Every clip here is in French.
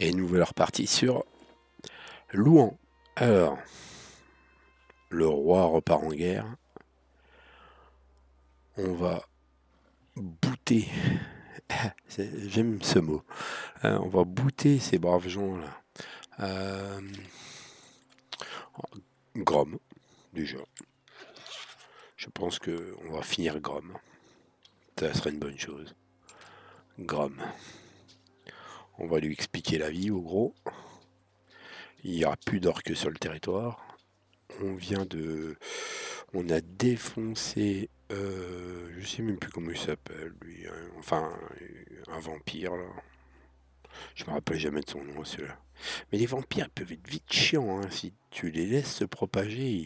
Et nouvelle partie sur Louan. Alors, le roi repart en guerre. On va bouter. J'aime ce mot. On va bouter ces braves gens là. Grom, déjà. Je pense que on va finir Grom. Ça serait une bonne chose. Grom. On va lui expliquer la vie au gros. Il n'y aura plus d'orques sur le territoire. On a défoncé, je sais même plus comment il s'appelle, lui, hein. Enfin, un vampire, là. Je me rappelle jamais de son nom, celui-là. Mais les vampires peuvent être vite chiants, hein, si tu les laisses se propager,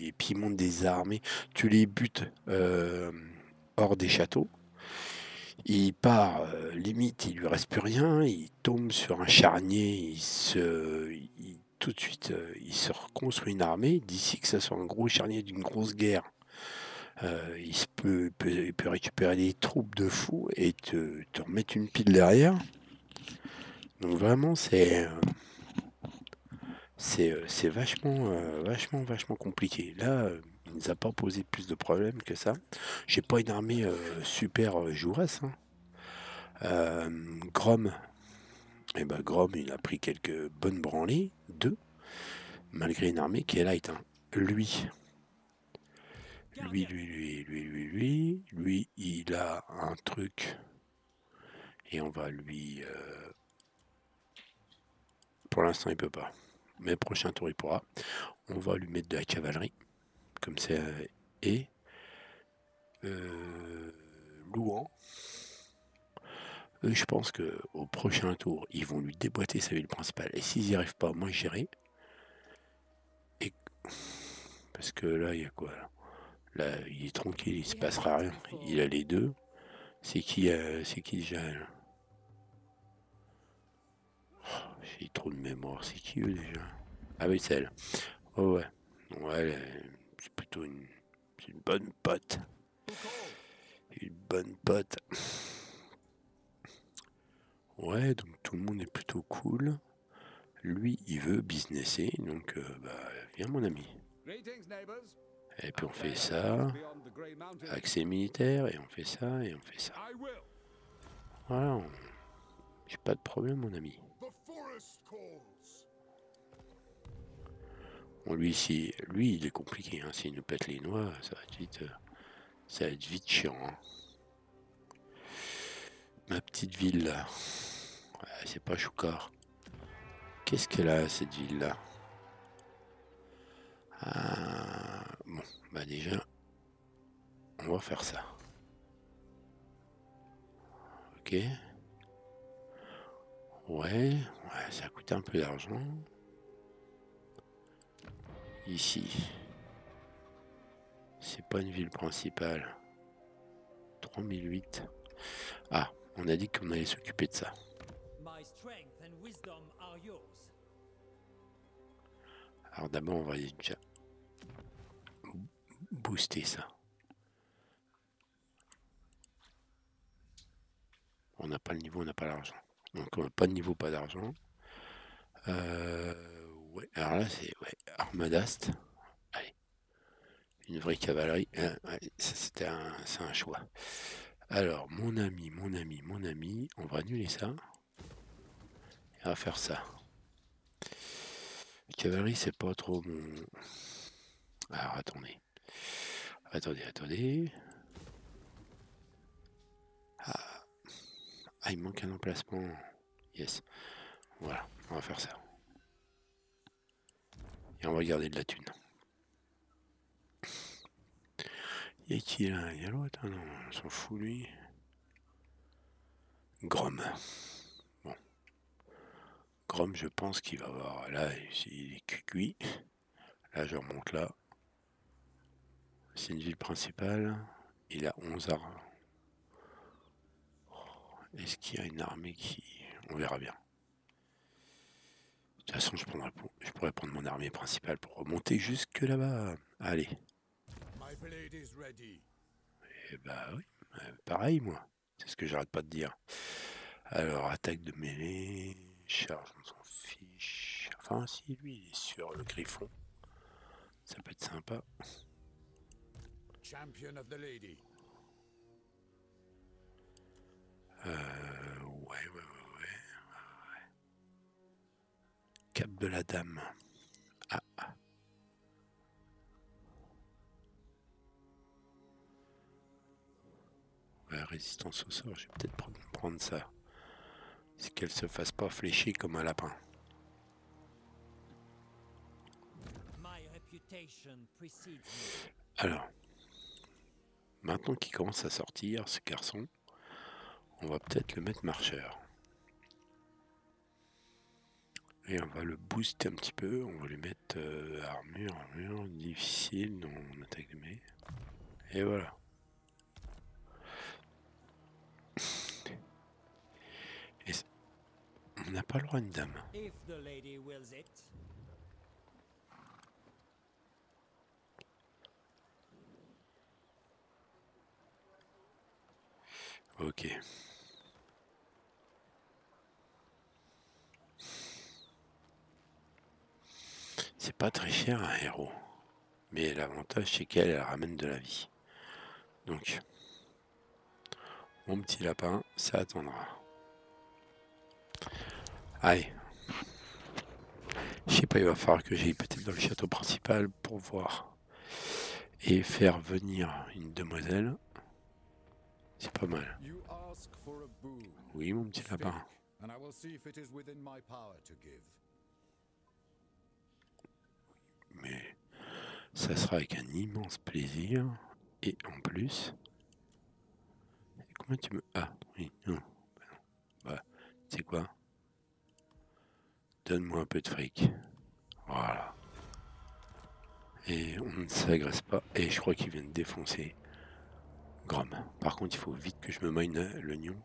et puis ils montent des armées. Tu les butes hors des châteaux. Il part, limite, il lui reste plus rien, il tombe sur un charnier, tout de suite, il se reconstruit une armée. D'ici que ça soit un gros charnier d'une grosse guerre, il peut récupérer des troupes de fous et te remettre une pile derrière. Donc vraiment, c'est vachement compliqué. Là, il nous a pas posé plus de problèmes que ça. J'ai pas une armée super joueresse, hein. Grom, Grom, il a pris quelques bonnes branlées, deux, malgré une armée qui est light, hein. Lui, il a un truc et on va lui. Pour l'instant, il peut pas. Mais prochain tour, il pourra. On va lui mettre de la cavalerie, comme ça. Et Louan. Eux, je pense que au prochain tour, ils vont lui déboîter sa ville principale. Et s'ils n'y arrivent pas, moi, j'irai. Et parce que là, il y a quoi là? Là, il est tranquille, il se passera rien. Il a les deux. C'est qui déjà là? J'ai trop de mémoire. C'est qui eux déjà? Ah oui, c'est elle. Oh ouais. Ouais, c'est plutôt c'est une bonne pote. Une bonne pote. Ouais, donc tout le monde est plutôt cool. Lui, il veut businesser, donc viens mon ami. Et puis on fait ça, accès militaire, et on fait ça, et on fait ça. Voilà, j'ai pas de problème mon ami. Bon, lui, il est compliqué, hein. S'il nous pète les noix, ça va être vite chiant, hein. Ma petite ville là, ouais, c'est pas choucard. Qu'est-ce qu'elle a cette ville là? Bon, déjà, on va faire ça. Ok. Ouais, ça coûte un peu d'argent. Ici, c'est pas une ville principale. 3008. Ah, on a dit qu'on allait s'occuper de ça. Alors d'abord, on va déjà booster ça. On n'a pas le niveau, on n'a pas l'argent. Donc pas de niveau, pas d'argent. Ouais, alors là c'est Armadast. Allez, une vraie cavalerie. Ouais, c'est un choix. Alors mon ami, on va annuler ça. Et on va faire ça. Cavalerie c'est pas trop mon. Alors attendez. Ah, il manque un emplacement. Yes. Voilà, on va faire ça. Et on va garder de la thune. Y'a qui là? Y'a l'autre? Ah non, on s'en fout lui. Grom. Bon. Grom, je pense qu'il va avoir. Là, il est cuit. Là, je remonte là. C'est une ville principale. Il a 11 armes. Est-ce qu'il y a une armée qui. On verra bien. De toute façon, je pourrais prendre mon armée principale pour remonter jusque là-bas. Allez. Et bah oui, pareil moi. C'est ce que j'arrête pas de dire. Alors, attaque de mêlée. charge, on s'en fiche. Enfin, si lui il est sur le griffon, ça peut être sympa. Champion of the lady. Ouais. Cap de la dame. Ah. Ouais, résistance au sort, je vais peut-être prendre ça. C'est qu'elle se fasse pas fléchir comme un lapin. Alors, maintenant qu'il commence à sortir, ce garçon, on va peut-être le mettre marcheur. Et on va le booster un petit peu, on va lui mettre armure, difficile, non, on attaque de mai. Et voilà. Et on n'a pas le droit à une dame. Ok. C'est pas très cher un héros. Mais l'avantage c'est qu'elle ramène de la vie. Donc, mon petit lapin, ça attendra. Allez. Je sais pas, il va falloir que j'aille peut-être dans le château principal pour voir. Et faire venir une demoiselle. C'est pas mal. Oui, mon petit lapin. Mais ça sera avec un immense plaisir. Et en plus... Comment tu me... Ah, oui, non. Bah, tu sais quoi? Donne-moi un peu de fric. Voilà. Et on ne s'agresse pas. Et je crois qu'il vient de défoncer Grom. Par contre, il faut vite que je me mine l'oignon.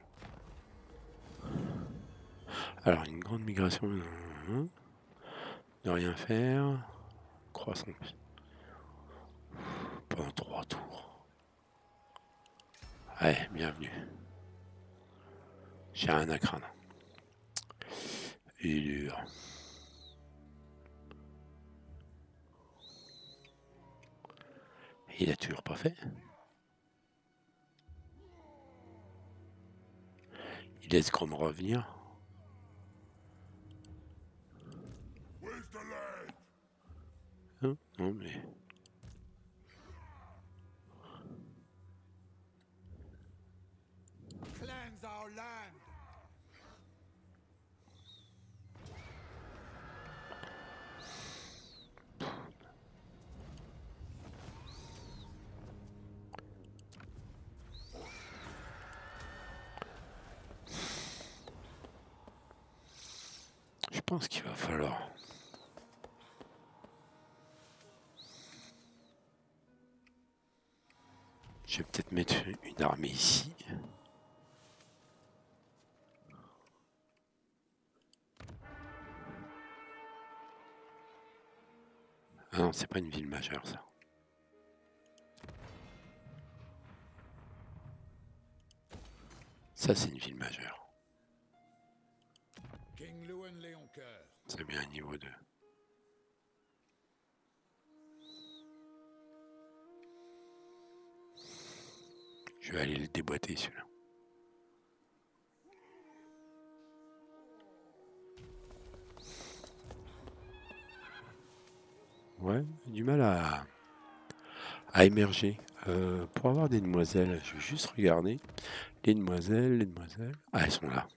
Alors, une grande migration. Ne rien faire. Croissance. Pendant 3 tours. Ouais, bienvenue. J'ai rien à craindre. Il est dur. Il a toujours pas fait. Il laisse Grom revenir. Hein? Non mais... Cleanse our land. Je pense qu'il va falloir... Je vais peut-être mettre une armée ici. Ah non, c'est pas une ville majeure, ça. Ça, c'est une ville majeure. King Lewin Léoncoeur. C'est bien niveau 2. Je vais aller le déboîter, celui-là. Ouais, du mal à émerger. Pour avoir des demoiselles, je vais juste regarder. Les demoiselles. Ah, elles sont là.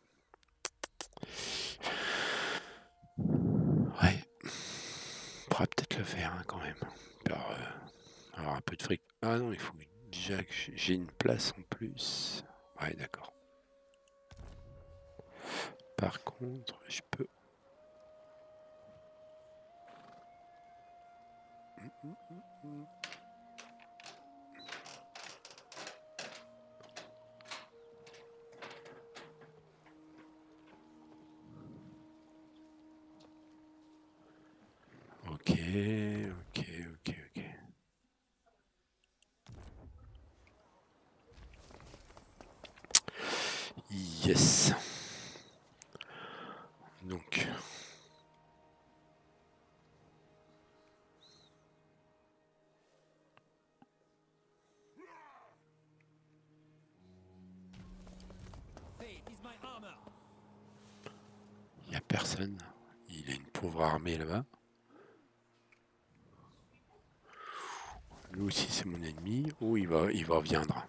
Ouais. On pourra peut-être le faire, hein, quand même. Alors, un peu de fric. Ah non, il faut déjà que j'ai une place en plus. Ouais, d'accord. Par contre, je peux... Ok. Yes. Donc Il n'y a personne. Il a une pauvre armée là-bas. Lui aussi c'est mon ennemi. Oh, il va viendre.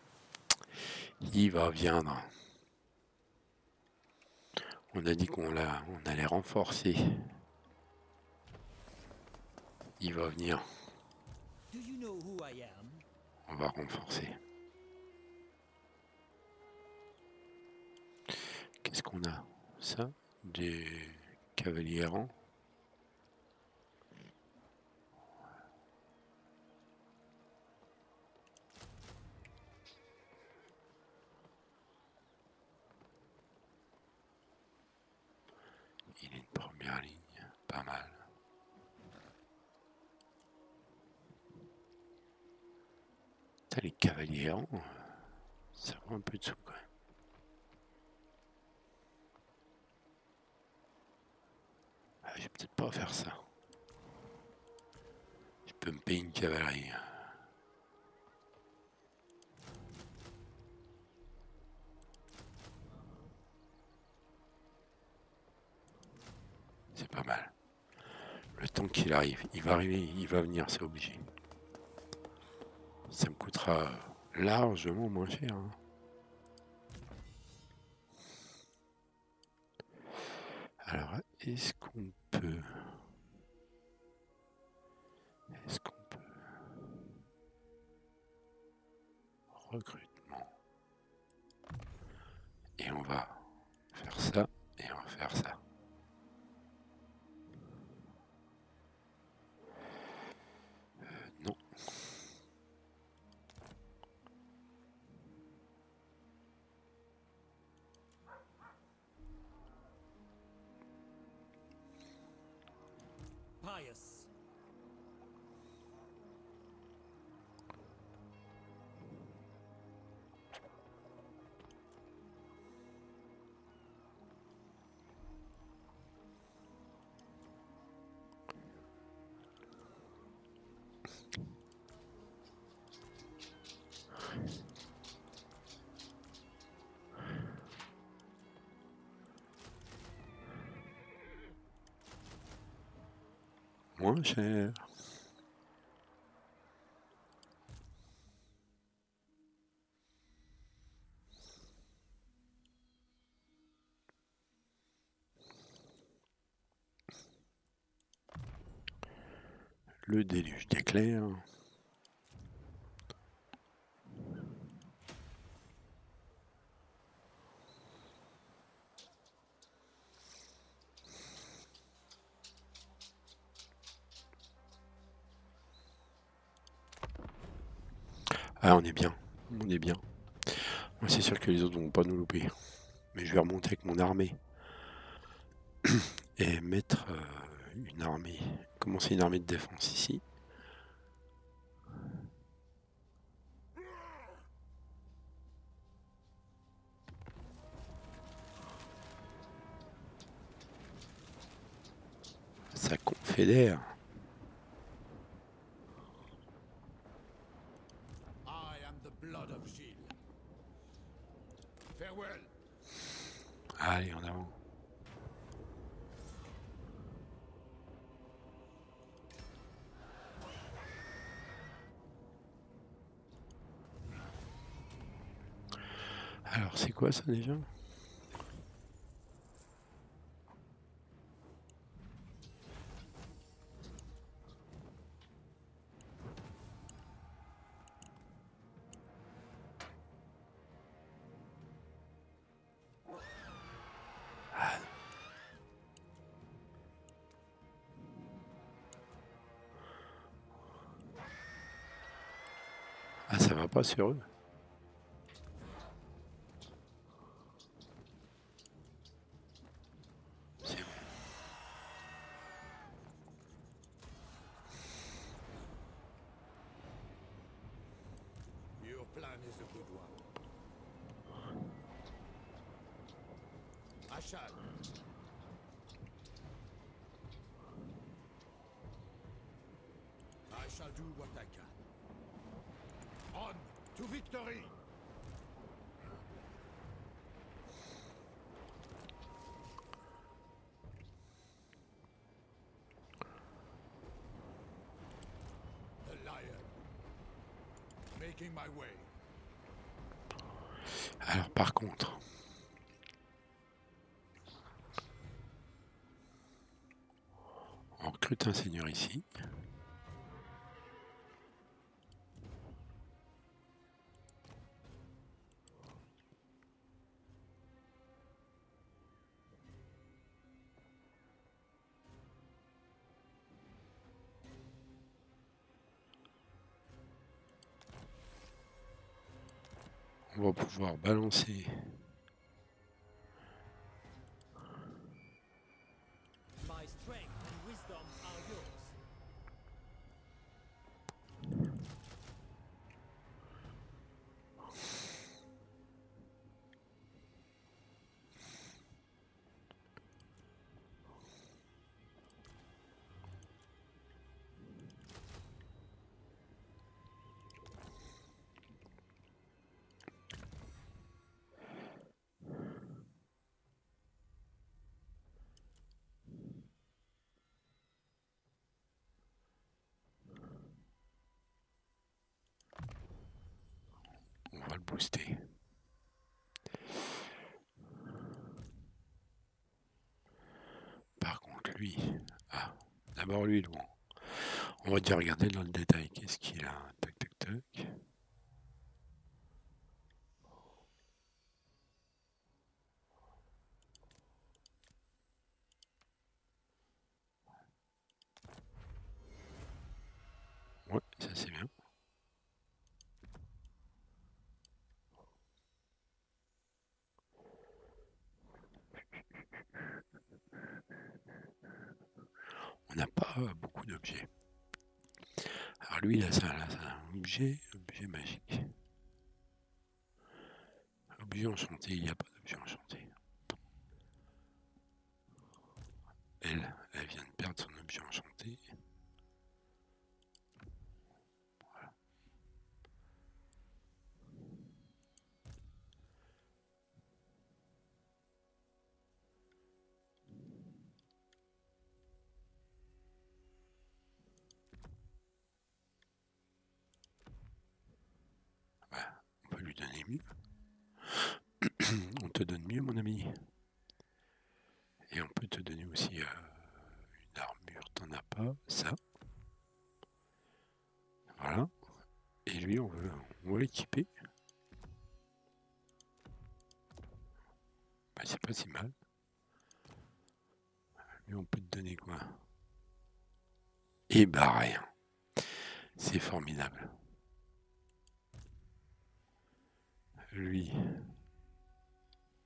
Il va viendre. On a dit on allait renforcer. Il va venir. On va renforcer. Qu'est-ce qu'on a? Ça? Des cavaliers errants? Il est une première ligne, pas mal. Putain, les cavaliers errants, ça vaut un peu de sous quand même. Ah, je vais peut-être pas faire ça. Je peux me payer une cavalerie. C'est pas mal. Le temps qu'il arrive, il va venir, c'est obligé. Ça me coûtera largement moins cher. Hein. Alors, est-ce qu'on peut recrutement? Et on va faire ça et on va faire ça. Non. Pious. Moins cher. Le déluge d'éclairs. Ah, on est bien. On est bien. Moi, c'est sûr que les autres vont pas nous louper. Mais je vais remonter avec mon armée. Et mettre une armée. Commencer une armée de défense ici. Ça confédère. I am the blood of Gilles. Farewell. Allez, en avant. Alors, c'est quoi ça déjà? Ah, ça va pas sur eux. C'est bon. Your plan is a good one. I shall. I shall do what I can. On to victory! The lion. Making my way. Alors par contre, on recrute un seigneur ici. On va pouvoir balancer My strength and wisdom are yours. on va le booster. Par contre, lui, d'abord lui, bon. On va déjà regarder dans le détail. Qu'est-ce qu'il a? Tac, tac, tac. Ouais, ça c'est bien. On n'a pas beaucoup d'objets. Alors lui, là, c'est un objet magique. Objet enchanté, il n'y a pas d'objet enchanté. Elle vient de perdre son objet enchanté. Voilà. Voilà. On peut lui donner mieux. On te donne mieux, mon ami. Et on peut te donner aussi une armure. T'en as pas, ça. Voilà. Et lui, on va l'équiper. Bah, c'est pas si mal. Lui, on peut te donner quoi? Et bah rien. C'est formidable. Lui,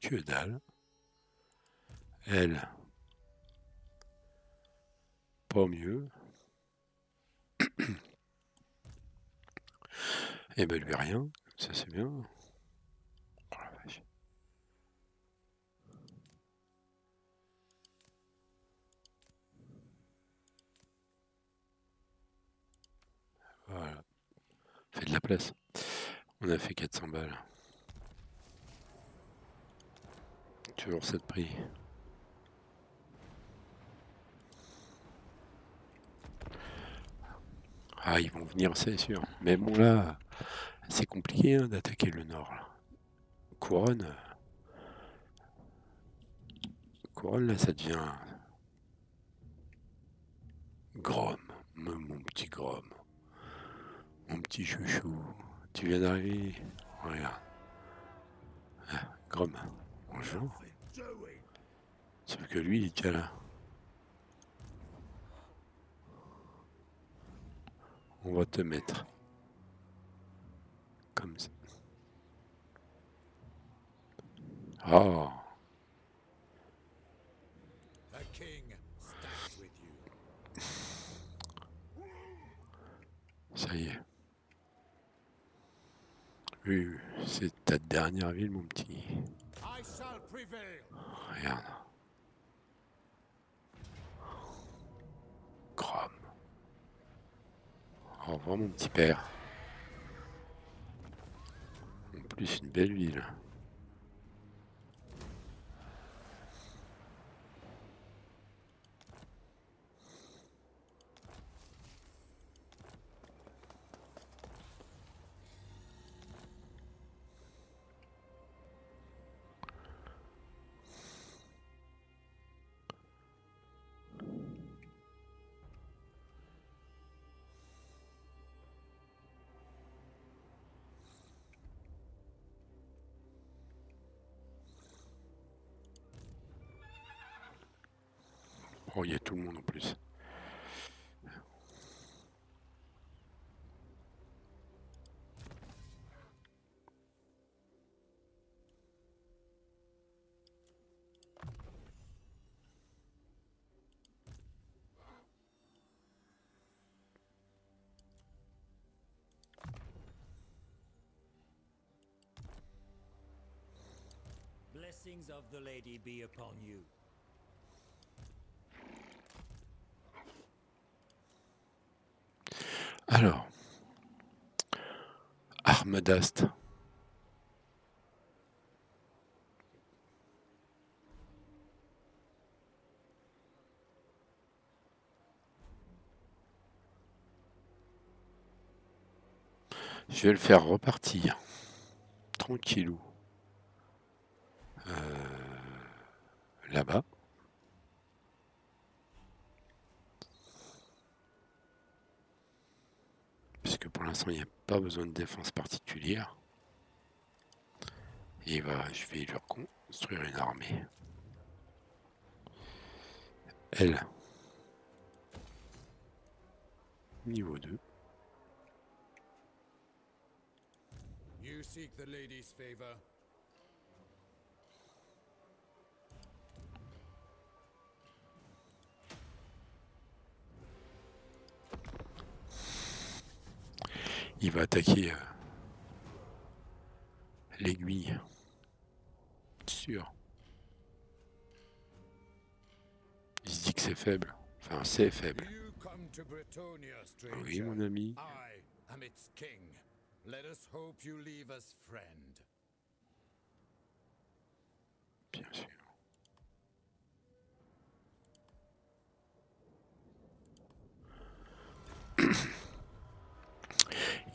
que dalle. Elle, pas mieux. Et ben lui rien. Ça c'est bien. Oh la vache. Voilà. Fait de la place. On a fait 400 balles. Toujours ça de prix. Ah, ils vont venir, c'est sûr. Mais bon, là, c'est compliqué hein, d'attaquer le nord. Là. Couronne, là, ça devient Grom. Mon petit Grom. Mon petit chouchou. Tu viens d'arriver? Regarde. Ah, Grom. Bonjour. Sauf que lui, il est déjà là. On va te mettre comme ça. Oh, The king stands with you. ça y est. Oui, oui, c'est ta dernière ville, mon petit. I shall prevail. Regarde. Chrome. Au revoir mon petit père. En plus une belle ville. Oh, il y a tout le monde en plus. Blessings of the lady be upon you. Alors, Armadast. Je vais le faire repartir. Tranquillou. Là-bas. Puisque pour l'instant, il n'y a pas besoin de défense particulière. Et je vais lui reconstruire une armée. Elle. Niveau 2. You seek the lady's favor. Il va attaquer l'aiguille. Sûr. Il se dit que c'est faible. Enfin, c'est faible. You come to Bretonia, stranger. Oui, mon ami. I am its king. Let us hope you leave us friend. Bien sûr.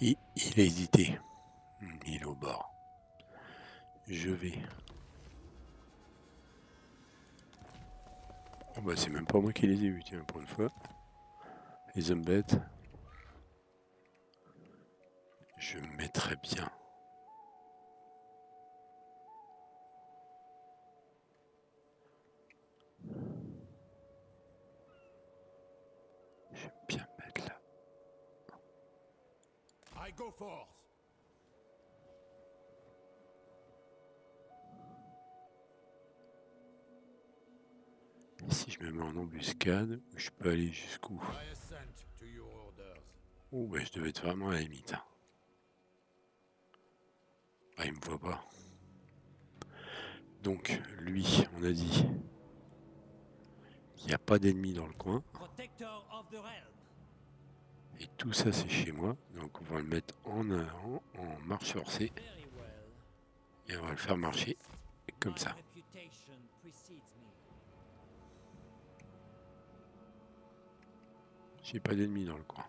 Il a hésité. Il est au bord. Je vais. Oh bah c'est même pas moi qui les ai eus, tiens, pour une fois. Les hommes bêtes. Je me mettrai bien. Je vais bien me mettre là. I go forth. Si je me mets en embuscade, je peux aller jusqu'où? I assent to your orders. Oh, bah, je devais être vraiment à la limite. Hein. Ah, il me voit pas. Donc, lui, on a dit qu'il n'y a pas d'ennemis dans le coin. Protector of the realm. Et tout ça, c'est chez moi. Donc, on va le mettre en avant, en marche forcée. Very well. Et on va le faire marcher comme My ça. reputation precedes me. J'ai pas d'ennemis dans le coin.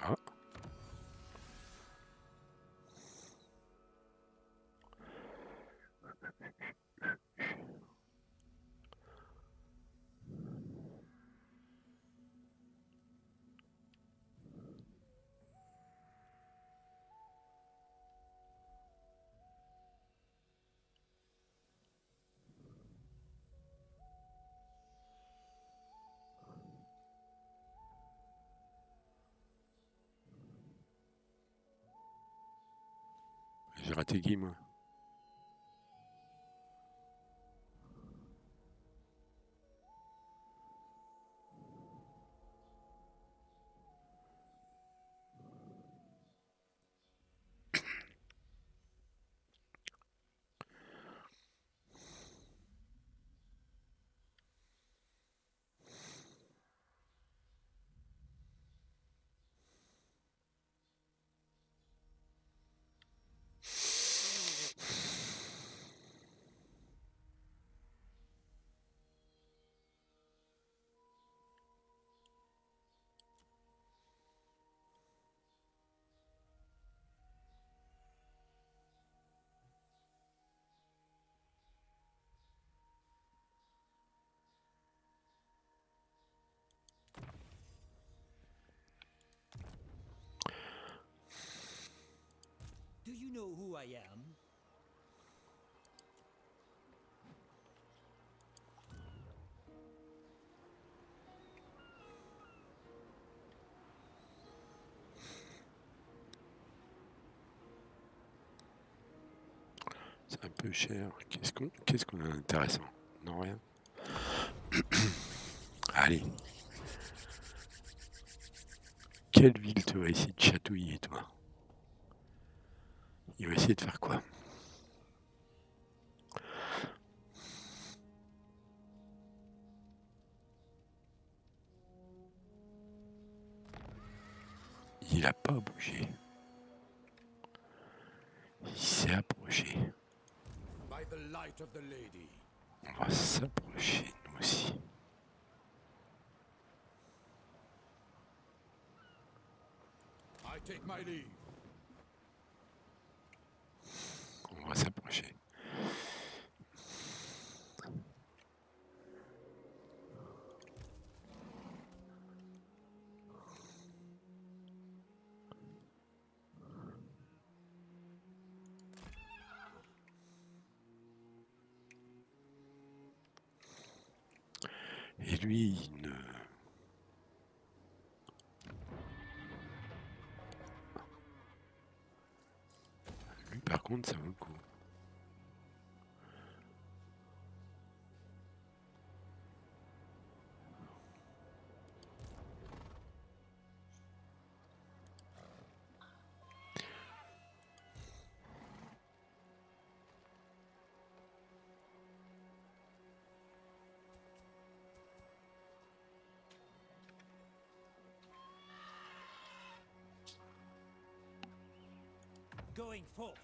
Ah. J'ai raté qui, moi? know who I am? C'est un peu cher. Qu'est-ce qu'on a d'intéressant? Non, rien. Allez. Quelle ville tu vas essayer de chatouiller, toi? Il va essayer de faire quoi? Il a pas bougé. Il s'est approché. By the light of the lady. On va s'approcher, nous aussi. I take my leave. On va s'approcher. Et lui, il ne... Lui, par contre, ça vaut le coup. Going forth.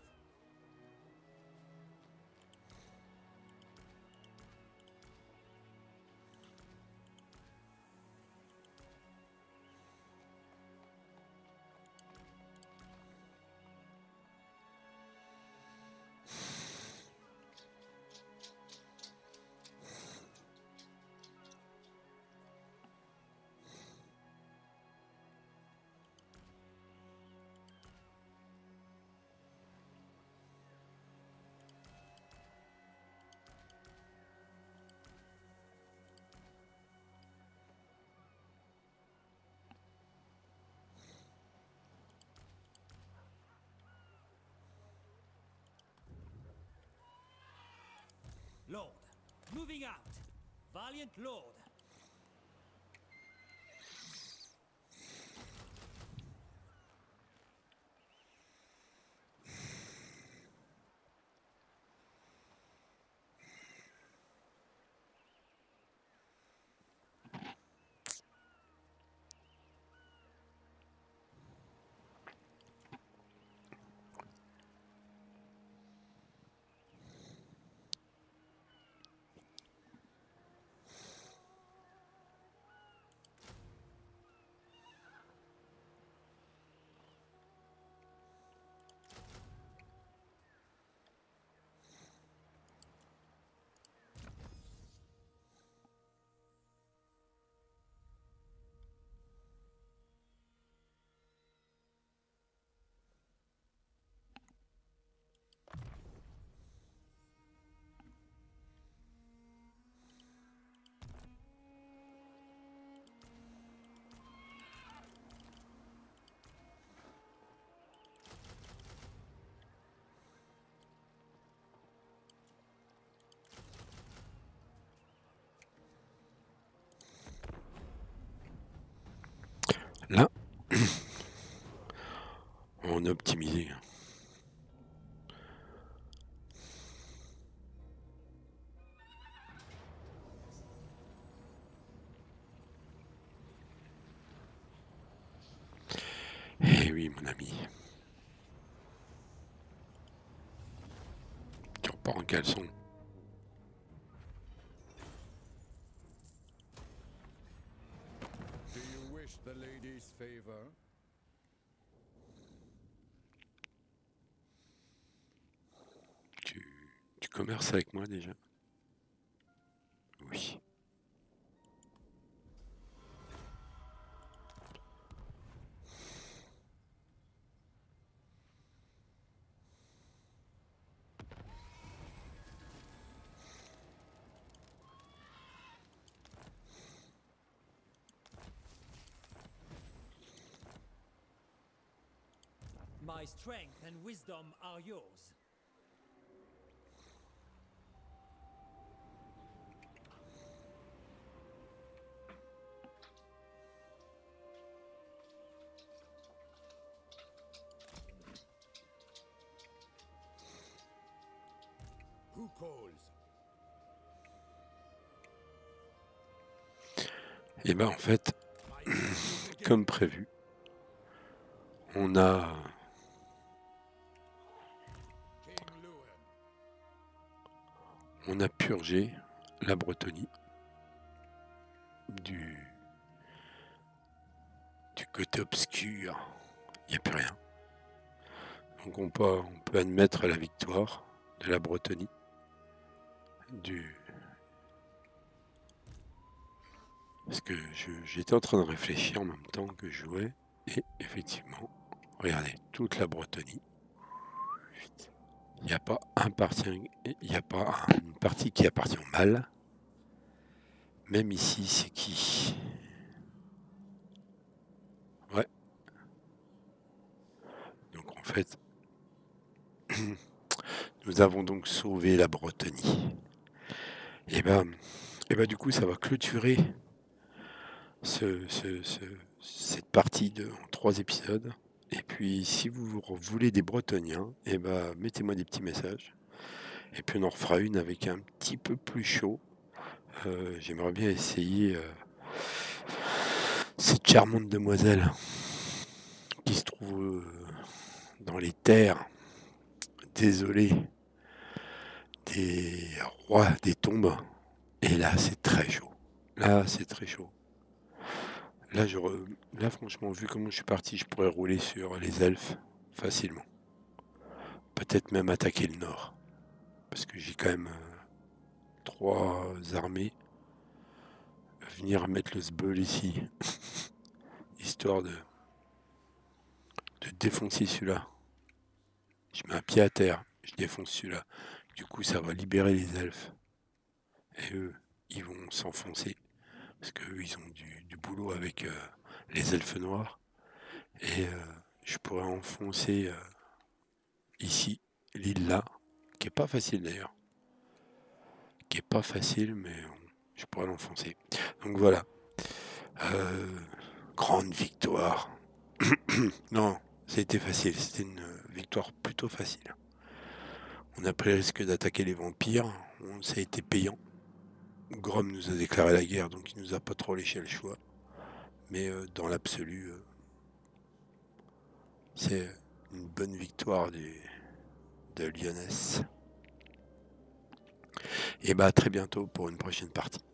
Lord, moving out. Valiant Lord. Là, on a optimisé. Eh oui, mon ami. Tu repars en caleçon. Do you wish the lady's favor? Tu commerces avec moi déjà? Oui. My strength and wisdom are yours. Who calls? Et ben en fait, My hand is against comme prévu, on a King Lewin. on a purgé la Bretonie du côté obscur. Il n'y a plus rien. Donc on peut admettre la victoire de la Bretonie parce que j'étais en train de réfléchir en même temps que je jouais et effectivement, regardez, toute la Bretonie. Il n'y a pas une partie qui appartient au mal. Même ici, c'est qui? Ouais. Donc en fait, nous avons donc sauvé la Bretonie. Et ben du coup, ça va clôturer cette partie en 3 épisodes. Et puis, si vous voulez des Bretoniens, et ben mettez-moi des petits messages. Et puis on en refera une avec un petit peu plus chaud. J'aimerais bien essayer cette charmante demoiselle qui se trouve dans les terres désolées des rois des tombes. Et là, c'est très chaud. Là, c'est très chaud. Là, là, franchement, vu comment je suis parti, je pourrais rouler sur les elfes facilement. Peut-être même attaquer le nord. Parce que j'ai quand même 3 armées. Venir mettre le sbeul ici. Histoire de défoncer celui-là. Je mets un pied à terre. Je défonce celui-là. Du coup, ça va libérer les elfes. Et eux, ils vont s'enfoncer. Parce qu'eux, ils ont du boulot avec les elfes noirs. Et je pourrais enfoncer ici, l'île là, qui est pas facile d'ailleurs. Qui est pas facile, mais je pourrais l'enfoncer. Donc voilà. Grande victoire. Non, c'était facile. C'était une victoire plutôt facile. On a pris le risque d'attaquer les vampires. Ça a été payant. Grom nous a déclaré la guerre, donc il nous a pas trop léché le choix. Mais dans l'absolu, c'est une bonne victoire de Lyonesse. Et bah à très bientôt pour une prochaine partie.